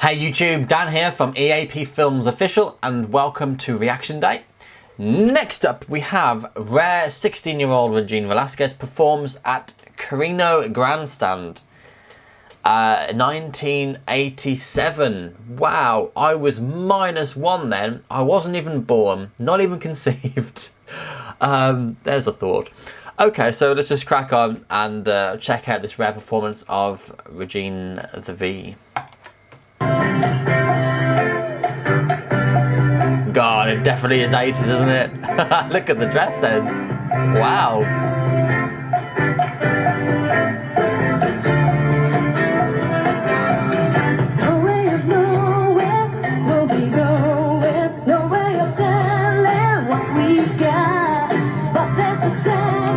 Hey YouTube, Dan here from EAP Films Official and welcome to Reaction Day. Next up we have rare 16-year-old Regine Velasquez performs at Quirino Grandstand. 1987. Wow, I was -1 then. I wasn't even born, not even conceived. There's a thought. Okay, so let's just crack on and check out this rare performance of Regine the V. God, it definitely is 80s, isn't it? Look at the dress sense. Wow.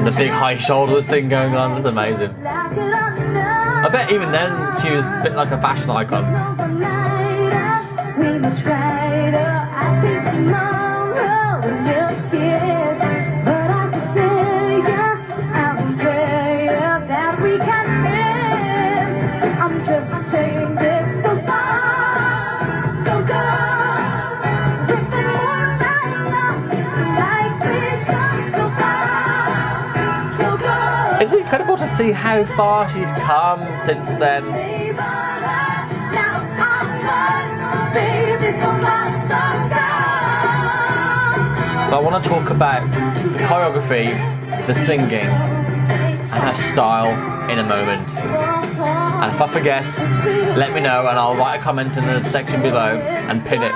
The big high shoulders thing going on, that's amazing. I bet even then she was a bit like a fashion icon. It's incredible to see how far she's come since then. But I want to talk about the choreography, the singing, and her style in a moment. And if I forget, let me know and I'll write a comment in the section below and pin it.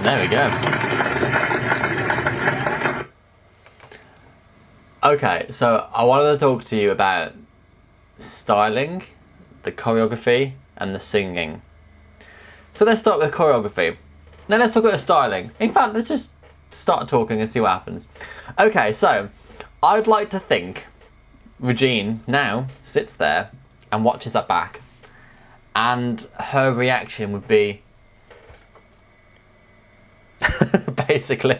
There we go. Okay, so I wanted to talk to you about styling, the choreography, and the singing. So let's start with choreography. Then let's talk about styling. In fact, let's just start talking and see what happens. Okay, so I'd like to think Regine now sits there and watches that back, and her reaction would be basically.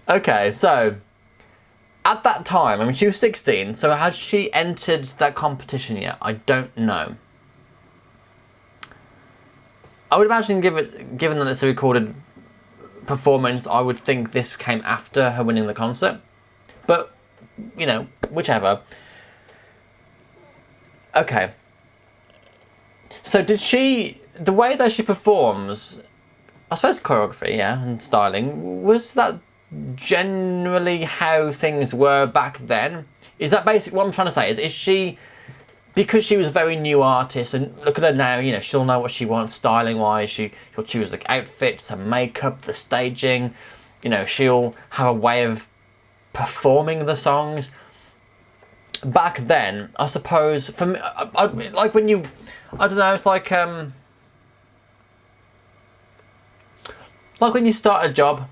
Okay, so at that time, I mean, she was 16, so has she entered that competition yet? I don't know. I would imagine, given that it's a recorded performance, I would think this came after her winning the concert. But, you know, whichever. Okay. So did she, the way that she performs, I suppose choreography, yeah, and styling, was that generally how things were back then? Is that basically what I'm trying to say? Is she, because she was a very new artist, and look at her now, you know, she'll know what she wants styling wise, she will choose the outfits, her makeup, the staging, you know, she'll have a way of performing the songs. Back then, I suppose, for me, like when you, I don't know, it's like when you start a job.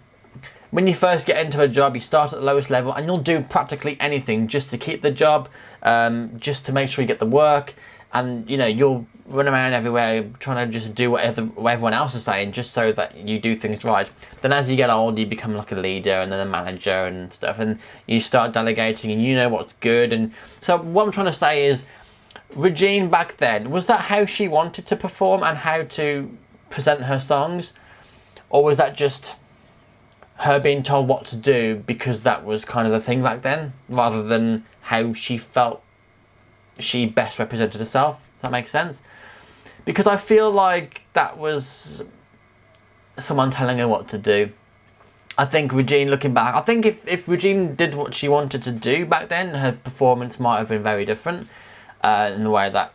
When you first get into a job, you start at the lowest level and you'll do practically anything just to keep the job, just to make sure you get the work, and you know, you'll run around everywhere trying to just do what everyone else is saying, just so that you do things right. Then as you get older, you become like a leader and then a manager and stuff, and you start delegating and you know what's good. And so what I'm trying to say is, Regine back then, was that how she wanted to perform and how to present her songs? Or was that just her being told what to do because that was kind of the thing back then, rather than how she felt she best represented herself? Does that make sense? Because I feel like that was someone telling her what to do. I think Regine, looking back, I think if Regine did what she wanted to do back then, her performance might have been very different, in the way that,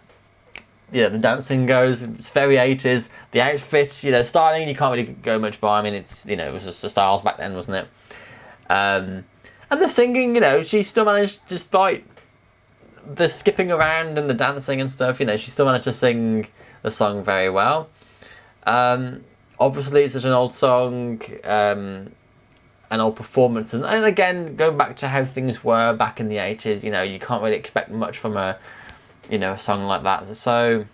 yeah, the dancing goes. It's very 80s. The outfits, you know, styling, you can't really go much by. I mean, it's, you know, it was just the styles back then, wasn't it? And the singing, you know, she still managed, despite the skipping around and the dancing and stuff, you know, she still managed to sing the song very well. Obviously, it's such an old song, an old performance. And again, going back to how things were back in the 80s, you know, you can't really expect much from a, you know, a song like that. So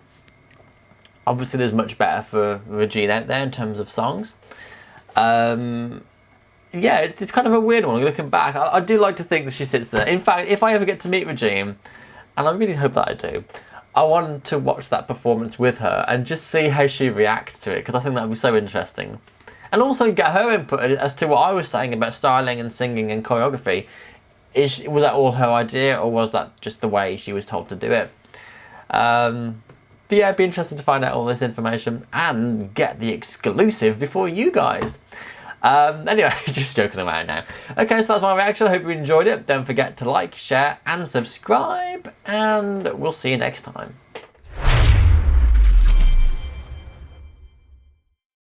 obviously there's much better for Regine out there in terms of songs. Yeah, it's kind of a weird one looking back. I do like to think that she sits there. In fact, if I ever get to meet Regine, and I really hope that I do, I want to watch that performance with her and just see how she reacts to it, because I think that would be so interesting. And also get her input as to what I was saying about styling and singing and choreography. Was that all her idea, or was that just the way she was told to do it? But yeah, it'd be interesting to find out all this information and get the exclusive before you guys. Anyway, just joking around now. Okay, so that's my reaction. I hope you enjoyed it. Don't forget to like, share and subscribe, and we'll see you next time.